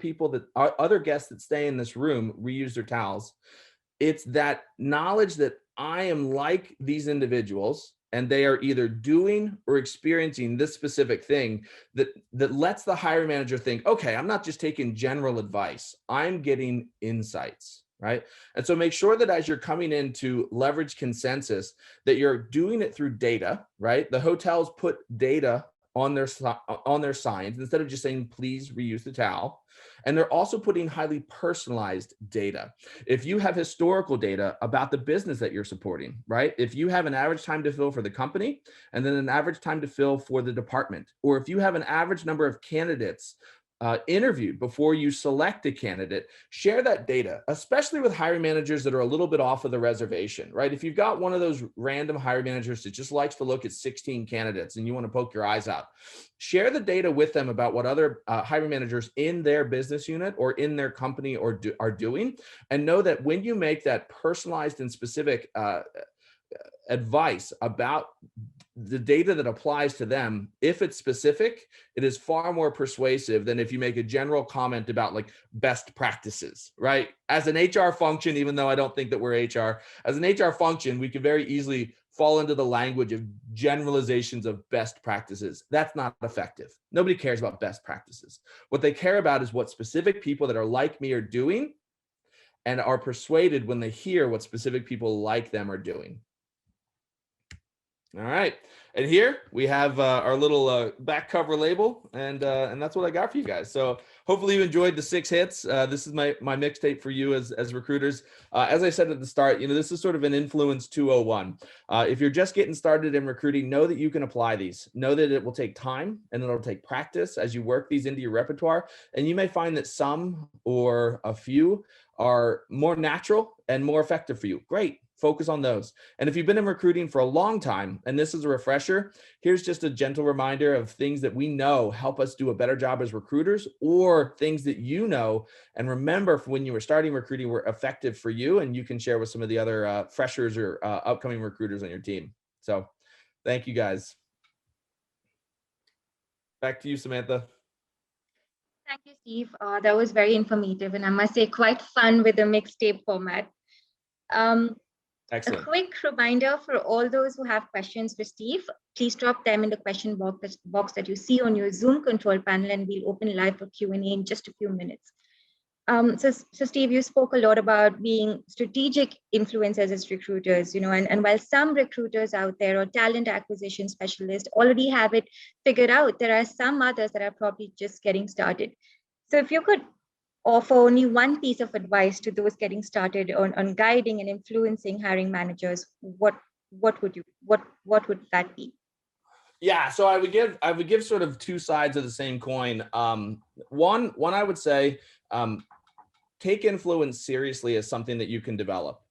guests that stay in this room reuse their towels. It's that knowledge that I am like these individuals and they are either doing or experiencing this specific thing that lets the hiring manager think, okay, I'm not just taking general advice, I'm getting insights, right? And so make sure that as you're coming in to leverage consensus, that you're doing it through data, right? The hotels put data on their signs instead of just saying, please reuse the towel. And they're also putting highly personalized data. If you have historical data about the business that you're supporting, right? If you have an average time to fill for the company and then an average time to fill for the department, or if you have an average number of candidates interviewed before you select a candidate, share that data, especially with hiring managers that are a little bit off of the reservation, right? If you've got one of those random hiring managers that just likes to look at 16 candidates and you want to poke your eyes out, share the data with them about what other hiring managers in their business unit or in their company are doing, and know that when you make that personalized and specific advice about the data that applies to them, if it's specific, it is far more persuasive than if you make a general comment about like best practices, right? As an HR function, even though I don't think that we're HR, as an HR function, we can very easily fall into the language of generalizations of best practices. That's not effective. Nobody cares about best practices. What they care about is what specific people that are like me are doing and are persuaded when they hear what specific people like them are doing. All right, and here we have our little back cover label, and that's what I got for you guys. So hopefully you enjoyed the 6 hits. This is my mixtape for you as recruiters. As I said at the start, this is sort of an influence 201. If you're just getting started in recruiting, know that you can apply these. Know that it will take time and it'll take practice as you work these into your repertoire. And you may find that some or a few are more natural and more effective for you. Great. Focus on those. And if you've been in recruiting for a long time, and this is a refresher, here's just a gentle reminder of things that we know help us do a better job as recruiters, or things that and remember from when you were starting recruiting were effective for you, and you can share with some of the other freshers or upcoming recruiters on your team. So thank you guys. Back to you, Samantha. Thank you, Steve. That was very informative, and I must say quite fun with the mixtape format. Excellent. A quick reminder for all those who have questions for Steve, please drop them in the question box that you see on your Zoom control panel, and we'll open live for Q&A in just a few minutes. So Steve, you spoke a lot about being strategic influencers as recruiters, and while some recruiters out there or talent acquisition specialists already have it figured out, there are some others that are probably just getting started. So if you could offer only one piece of advice to those getting started on guiding and influencing hiring managers, what would that be? Yeah, so I would give sort of two sides of the same coin. One I would say, take influence seriously as something that you can develop,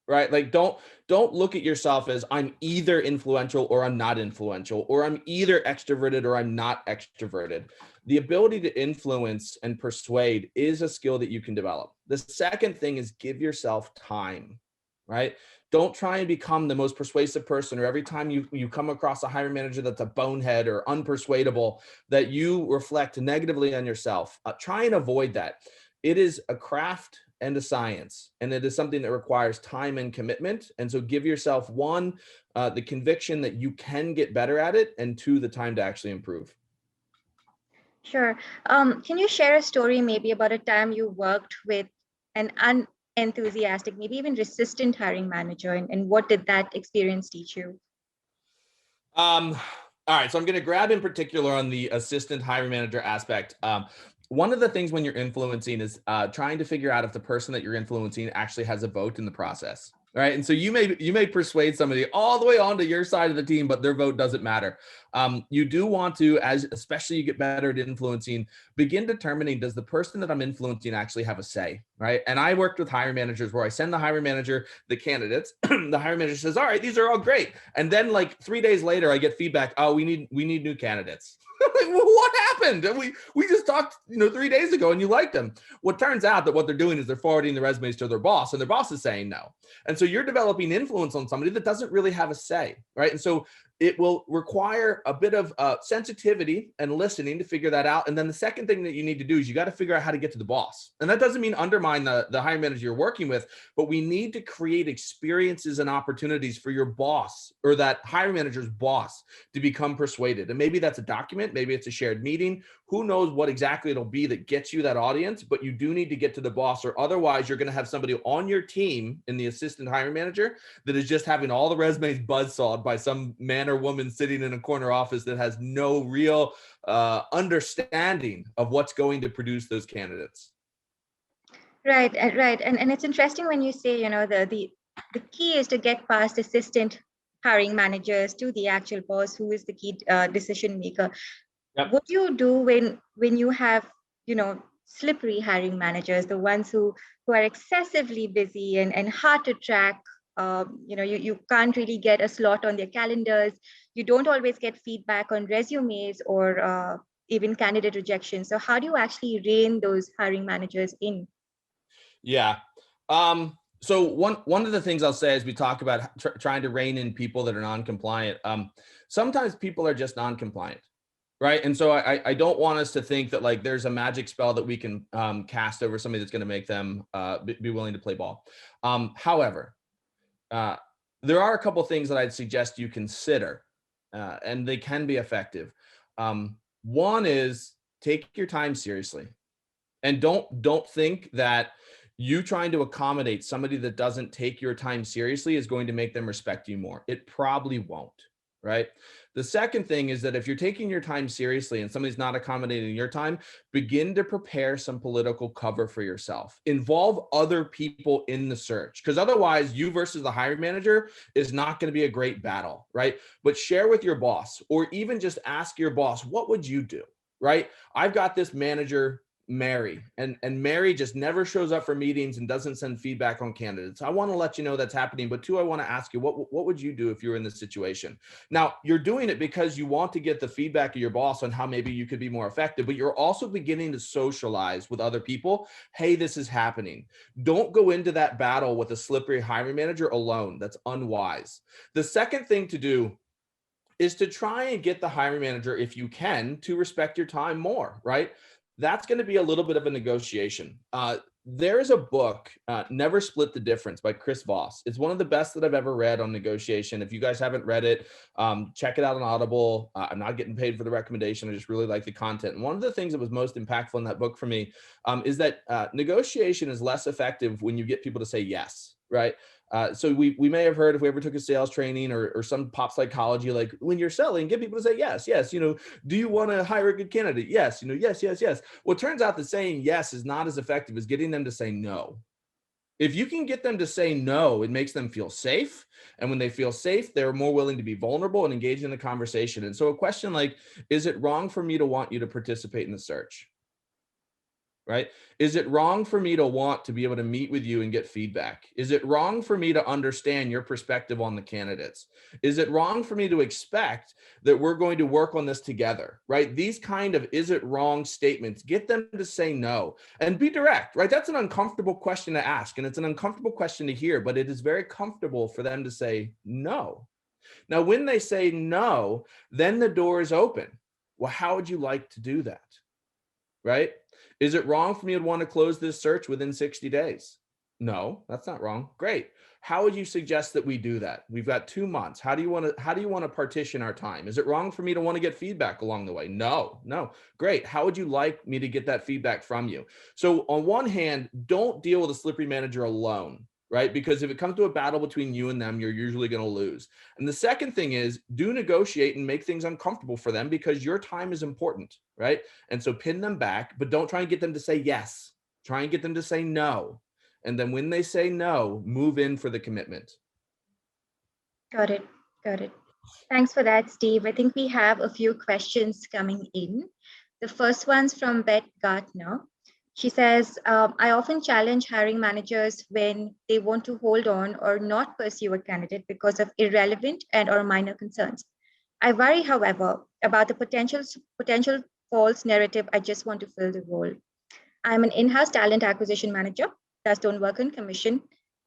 right? Like don't look at yourself as I'm either influential or I'm not influential, or I'm either extroverted or I'm not extroverted. The ability to influence and persuade is a skill that you can develop. The second thing is give yourself time, right? Don't try and become the most persuasive person, or every time you come across a hiring manager that's a bonehead or unpersuadable, that you reflect negatively on yourself. Try and avoid that. It is a craft and a science, and it is something that requires time and commitment. And so give yourself one, the conviction that you can get better at it, and two, the time to actually improve. Sure. Can you share a story maybe about a time you worked with an unenthusiastic, maybe even resistant hiring manager, and what did that experience teach you? All right, so I'm going to grab in particular on the assistant hiring manager aspect. One of the things when you're influencing is trying to figure out if the person that you're influencing actually has a vote in the process. Right. And so you may persuade somebody all the way onto your side of the team, but their vote doesn't matter. You do want to, especially you get better at influencing, begin determining, does the person that I'm influencing actually have a say? Right. And I worked with hiring managers where I send the hiring manager the candidates. The hiring manager says, all right, these are all great. And then like 3 days later, I get feedback. Oh, we need new candidates. Like, well, what happened? We just talked 3 days ago and you liked them. What turns out that what they're doing is they're forwarding the resumes to their boss, and their boss is saying no. And so you're developing influence on somebody that doesn't really have a say, right? And so it will require a bit of sensitivity and listening to figure that out. And then the second thing that you need to do is you got to figure out how to get to the boss. And that doesn't mean undermine the hiring manager you're working with, but we need to create experiences and opportunities for your boss, or that hiring manager's boss, to become persuaded. And maybe that's a document, maybe it's a shared meeting. Who knows what exactly it'll be that gets you that audience, but you do need to get to the boss, or otherwise you're going to have somebody on your team in the assistant hiring manager that is just having all the resumes buzzsawed by some man or woman sitting in a corner office that has no real understanding of what's going to produce those candidates. Right. And it's interesting when you say, the key is to get past assistant hiring managers to the actual boss, who is the key decision maker. Yep. What do you do when you have slippery hiring managers, the ones who are excessively busy and hard to track. You can't really get a slot on their calendars. You don't always get feedback on resumes or even candidate rejection. So how do you actually rein those hiring managers in? Yeah. So one of the things I'll say as we talk about trying to rein in people that are non-compliant, sometimes people are just non-compliant, right? And so I don't want us to think that like there's a magic spell that we can cast over somebody that's going to make them be willing to play ball. However, there are a couple of things that I'd suggest you consider, and they can be effective. One is take your time seriously, and don't think that you trying to accommodate somebody that doesn't take your time seriously is going to make them respect you more. It probably won't, right? The second thing is that if you're taking your time seriously and somebody's not accommodating your time, begin to prepare some political cover for yourself. Involve other people in the search, because otherwise you versus the hiring manager is not going to be a great battle, right? But share with your boss, or even just ask your boss, what would you do, right? I've got this manager, Mary, and Mary just never shows up for meetings and doesn't send feedback on candidates. I want to let you know that's happening, but two, I want to ask you, what would you do if you were in this situation? Now, you're doing it because you want to get the feedback of your boss on how maybe you could be more effective, but you're also beginning to socialize with other people. Hey, this is happening. Don't go into that battle with a slippery hiring manager alone. That's unwise. The second thing to do is to try and get the hiring manager, if you can, to respect your time more, right? That's going to be a little bit of a negotiation. There's a book, Never Split the Difference by Chris Voss. It's one of the best that I've ever read on negotiation. If you guys haven't read it, check it out on Audible. I'm not getting paid for the recommendation. I just really like the content. And one of the things that was most impactful in that book for me is that negotiation is less effective when you get people to say yes, right? So we may have heard, if we ever took a sales training or some pop psychology, like when you're selling, get people to say yes, yes. Do you want to hire a good candidate? Yes. Yes, yes, yes. Well, it turns out that saying yes is not as effective as getting them to say no. If you can get them to say no, it makes them feel safe. And when they feel safe, they're more willing to be vulnerable and engage in the conversation. And so a question like, is it wrong for me to want you to participate in the search? Right? Is it wrong for me to want to be able to meet with you and get feedback? Is it wrong for me to understand your perspective on the candidates? Is it wrong for me to expect that we're going to work on this together, right? These kind of is it wrong statements, get them to say no and be direct, right? That's an uncomfortable question to ask, and it's an uncomfortable question to hear, but it is very comfortable for them to say no. Now, when they say no, then the door is open. Well, how would you like to do that? Right? Is it wrong for me to want to close this search within 60 days? No, that's not wrong. Great. How would you suggest that we do that? We've got 2 months. How do you want to partition our time? Is it wrong for me to want to get feedback along the way? No. Great. How would you like me to get that feedback from you? So on one hand, don't deal with a slippery manager alone, right? Because if it comes to a battle between you and them, you're usually going to lose. And the second thing is, do negotiate and make things uncomfortable for them, because your time is important, right? And so pin them back, but don't try and get them to say yes. Try and get them to say no. And then when they say no, move in for the commitment. Got it. Got it. Thanks for that, Steve. I think we have a few questions coming in. The first one's from Beth Gartner. She says, I often challenge hiring managers when they want to hold on or not pursue a candidate because of irrelevant and or minor concerns. I worry, however, about the potential false narrative, I just want to fill the role. I'm an in-house talent acquisition manager, thus don't work on commission.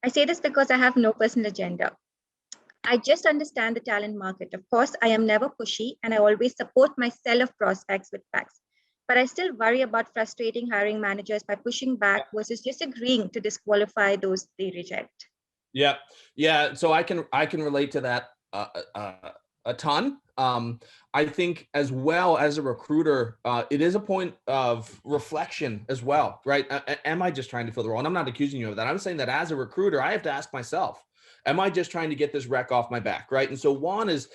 I say this because I have no personal agenda. I just understand the talent market. Of course, I am never pushy and I always support my sell of prospects with facts. But I still worry about frustrating hiring managers by pushing back versus just agreeing to disqualify those they reject. Yeah. So I can relate to that a ton. I think as well as a recruiter, it is a point of reflection as well, right? Am I just trying to fill the role? And I'm not accusing you of that. I'm saying that as a recruiter, I have to ask myself, am I just trying to get this wreck off my back, right? And so one is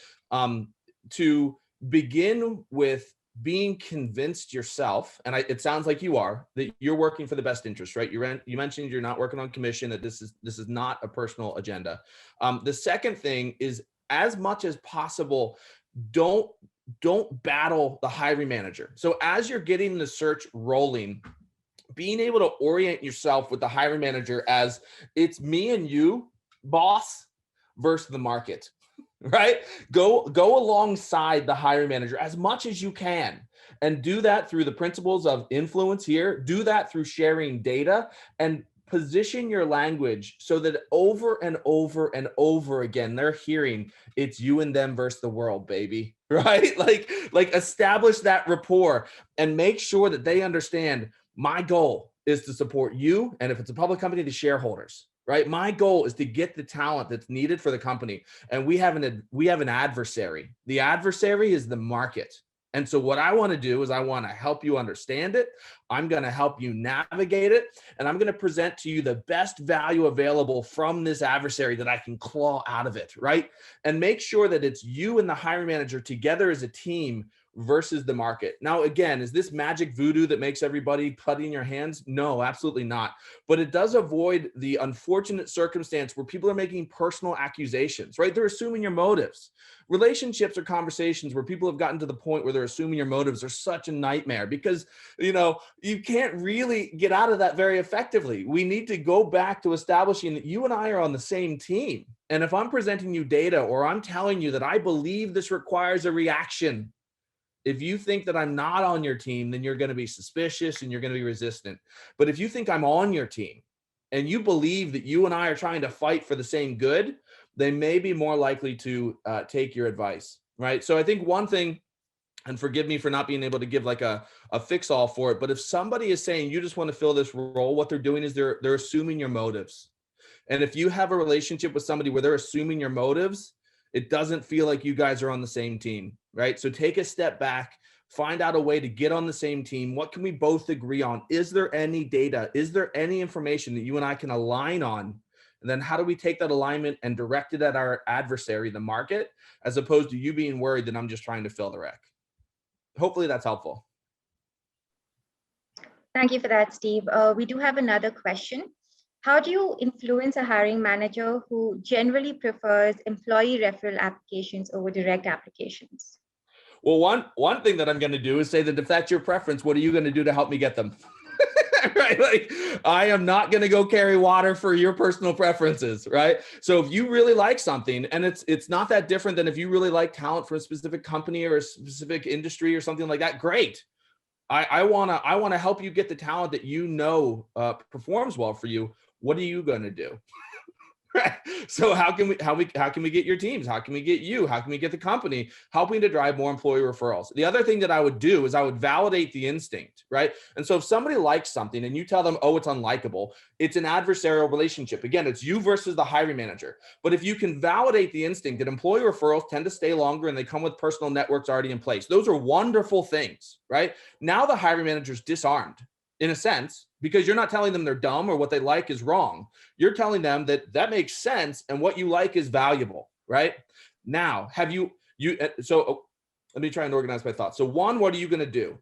to begin with being convinced yourself, and it sounds like you are, that you're working for the best interest, right? You mentioned you're not working on commission, that this is not a personal agenda. The second thing is, as much as possible, don't don't battle the hiring manager. So as you're getting the search rolling, being able to orient yourself with the hiring manager as it's me and you, boss, versus the market, right? Go alongside the hiring manager as much as you can, and do that through the principles of influence here. Do that through sharing data, and position your language so that over and over and over again, they're hearing it's you and them versus the world, baby, right? Like establish that rapport and make sure that they understand my goal is to support you. And if it's a public company, the shareholders, right? My goal is to get the talent that's needed for the company. And we have an adversary. The adversary is the market. And so what I want to do is I want to help you understand it. I'm going to help you navigate it. And I'm going to present to you the best value available from this adversary that I can claw out of it, right? And make sure that it's you and the hiring manager together as a team versus the market. Now, again, is this magic voodoo that makes everybody putty in your hands? No, absolutely not. But it does avoid the unfortunate circumstance where people are making personal accusations, right? They're assuming your motives. Relationships or conversations where people have gotten to the point where they're assuming your motives are such a nightmare because, you can't really get out of that very effectively. We need to go back to establishing that you and I are on the same team. And if I'm presenting you data or I'm telling you that I believe this requires a reaction, if you think that I'm not on your team, then you're going to be suspicious and you're going to be resistant. But if you think I'm on your team and you believe that you and I are trying to fight for the same good, they may be more likely to take your advice, right? So I think one thing, and forgive me for not being able to give like a fix-all for it, but if somebody is saying you just want to fill this role, what they're doing is they're assuming your motives. And if you have a relationship with somebody where they're assuming your motives, it doesn't feel like you guys are on the same team, right? So take a step back, find out a way to get on the same team. What can we both agree on? Is there any data? Is there any information that you and I can align on? And then how do we take that alignment and direct it at our adversary, the market, as opposed to you being worried that I'm just trying to fill the rec? Hopefully that's helpful. Thank you for that, Steve. We do have another question. How do you influence a hiring manager who generally prefers employee referral applications over direct applications? Well, one thing that I'm going to do is say that if that's your preference, what are you going to do to help me get them? Right? Like, I am not going to go carry water for your personal preferences, right? So if you really like something, and it's not that different than if you really like talent from a specific company or a specific industry or something like that, great. I want to help you get the talent that performs well for you. What are you going to do? Right. So how can we get your teams? How can we get you? How can we get the company helping to drive more employee referrals? The other thing that I would do is I would validate the instinct, right? And so if somebody likes something and you tell them, oh, it's unlikable, it's an adversarial relationship. Again, it's you versus the hiring manager. But if you can validate the instinct that employee referrals tend to stay longer and they come with personal networks already in place, those are wonderful things, right? Now the hiring manager's disarmed in a sense, because you're not telling them they're dumb or what they like is wrong. You're telling them that makes sense and what you like is valuable, right? Now, let me try and organize my thoughts. So 1, what are you going to do?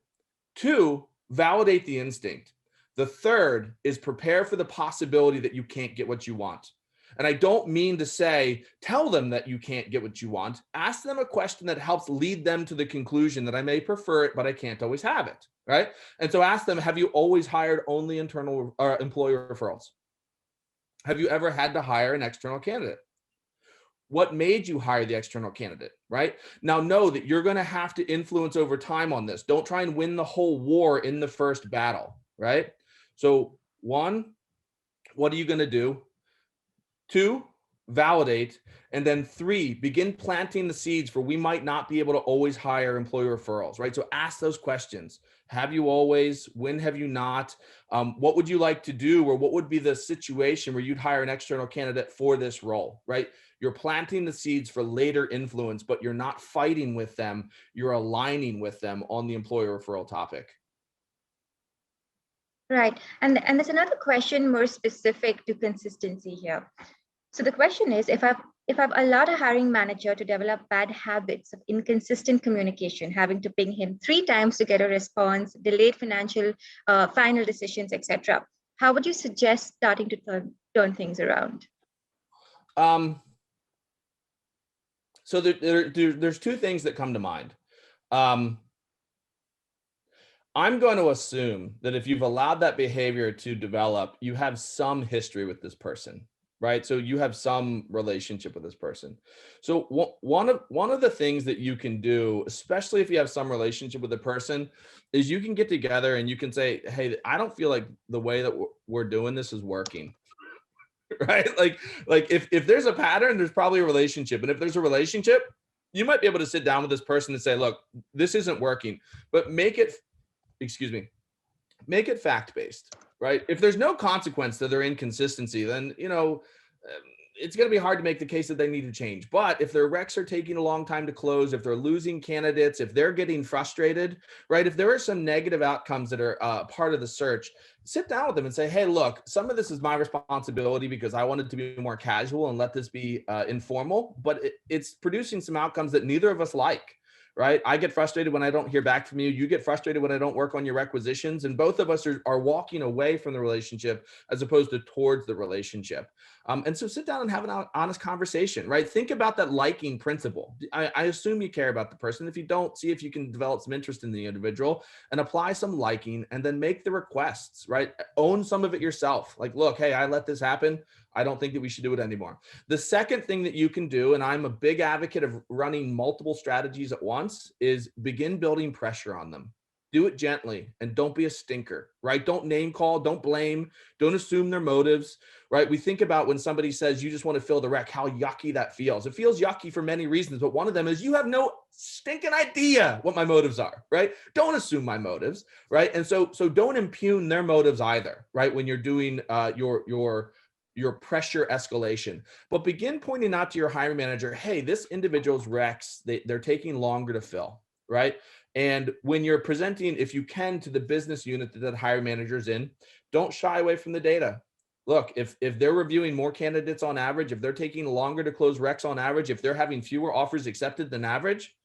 2, validate the instinct. The 3rd is prepare for the possibility that you can't get what you want. And I don't mean to say, tell them that you can't get what you want. Ask them a question that helps lead them to the conclusion that I may prefer it, but I can't always have it, right? And so ask them, have you always hired only internal or employee referrals? Have you ever had to hire an external candidate? What made you hire the external candidate, right? Now know that you're going to have to influence over time on this. Don't try and win the whole war in the first battle, right? So 1, what are you going to do? 2, validate. And then 3, begin planting the seeds for we might not be able to always hire employee referrals, right? So ask those questions. Have you always? When have you not? What would you like to do? Or what would be the situation where you'd hire an external candidate for this role, right? You're planting the seeds for later influence, but you're not fighting with them. You're aligning with them on the employee referral topic. Right. And there's another question more specific to consistency here. So the question is, if I've allowed a hiring manager to develop bad habits of inconsistent communication, having to ping him 3 times to get a response, delayed final decisions, etc., how would you suggest starting to turn things around? So there's 2 things that come to mind. I'm going to assume that if you've allowed that behavior to develop, you have some history with this person, right? So you have some relationship with this person. So one of the things that you can do, especially if you have some relationship with a person, is you can get together and you can say, hey, I don't feel like the way that we're doing this is working. Right? Like if there's a pattern, there's probably a relationship. And if there's a relationship, you might be able to sit down with this person and say, look, this isn't working, but make it fact-based, right? If there's no consequence to their inconsistency, then, it's going to be hard to make the case that they need to change. But if their recs are taking a long time to close, if they're losing candidates, if they're getting frustrated, right? If there are some negative outcomes that are part of the search, sit down with them and say, hey, look, some of this is my responsibility because I wanted to be more casual and let this be informal, but it's producing some outcomes that neither of us like. Right? I get frustrated when I don't hear back from you. You get frustrated when I don't work on your requisitions. And both of us are walking away from the relationship as opposed to towards the relationship. And so sit down and have an honest conversation, right? Think about that liking principle. I assume you care about the person. If you don't, see if you can develop some interest in the individual and apply some liking and then make the requests, right? Own some of it yourself. Like, look, hey, I let this happen. I don't think that we should do it anymore. The second thing that you can do, and I'm a big advocate of running multiple strategies at once, is begin building pressure on them. Do it gently and don't be a stinker, right? Don't name call, don't blame, don't assume their motives, right? We think about when somebody says you just want to fill the rec, how yucky that feels. It feels yucky for many reasons, but one of them is you have no stinking idea what my motives are, right? Don't assume my motives, right? And so don't impugn their motives either, right? When you're doing your pressure escalation, but begin pointing out to your hiring manager, hey, this individual's recs, they're taking longer to fill, right? And when you're presenting, if you can, to the business unit that hiring manager's in, don't shy away from the data. Look, if they're reviewing more candidates on average, if they're taking longer to close recs on average, if they're having fewer offers accepted than average,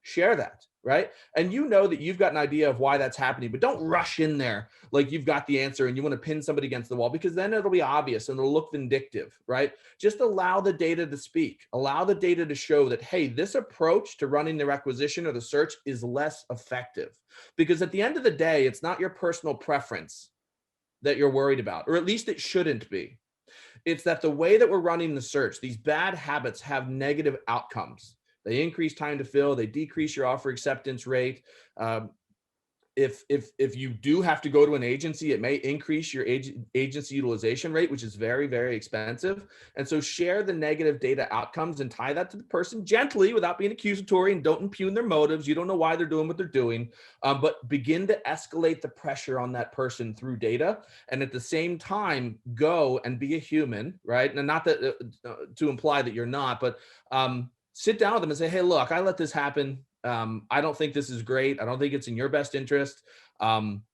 share that, right? And you know that you've got an idea of why that's happening, but don't rush in there like you've got the answer and you want to pin somebody against the wall, because then it'll be obvious and it'll look vindictive, right? Just allow the data to speak. Allow the data to show that, hey, this approach to running the requisition or the search is less effective. Because at the end of the day, it's not your personal preference that you're worried about, or at least it shouldn't be. It's that the way that we're running the search, these bad habits have negative outcomes. They increase time to fill. They decrease your offer acceptance rate. If you do have to go to an agency, it may increase your agency utilization rate, which is very, very expensive. And so share the negative data outcomes and tie that to the person gently without being accusatory, and don't impugn their motives. You don't know why they're doing what they're doing, but begin to escalate the pressure on that person through data. And at the same time, go and be a human, right? And not that to imply that you're not, but sit down with them and say, hey, look, I let this happen. I don't think this is great. I don't think it's in your best interest.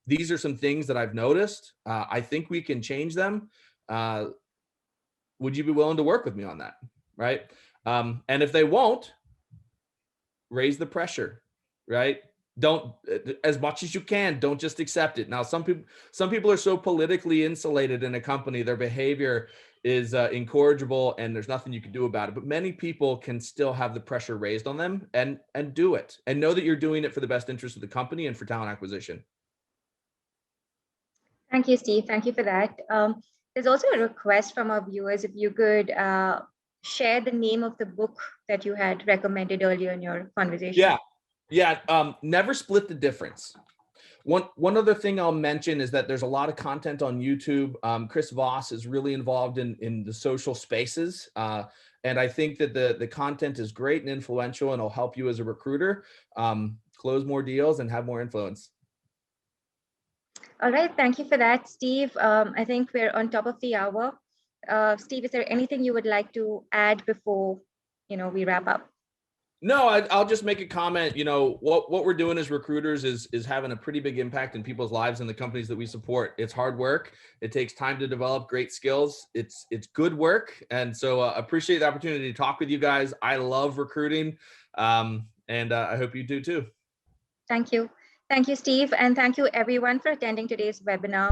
These are some things that I've noticed. I think we can change them. Would you be willing to work with me on that? Right. And if they won't, raise the pressure, right? Don't, as much as you can, don't just accept it. Now, some people are so politically insulated in a company, their behavior is incorrigible and there's nothing you can do about it. But many people can still have the pressure raised on them and do it, and know that you're doing it for the best interest of the company and for talent acquisition. Thank you, Steve. Thank you for that. There's also a request from our viewers, if you could share the name of the book that you had recommended earlier in your conversation. Yeah. Never Split the Difference. One other thing I'll mention is that there's a lot of content on YouTube. Chris Voss is really involved in the social spaces. And I think that the content is great and influential, and it'll help you as a recruiter close more deals and have more influence. All right. Thank you for that, Steve. I think we're on top of the hour. Steve, is there anything you would like to add before we wrap up? No, I'll just make a comment. What we're doing as recruiters is having a pretty big impact in people's lives and the companies that we support. It's hard work. It takes time to develop great skills. It's good work. And so appreciate the opportunity to talk with you guys. I love recruiting. And I hope you do too. Thank you. Thank you, Steve. And thank you everyone for attending today's webinar.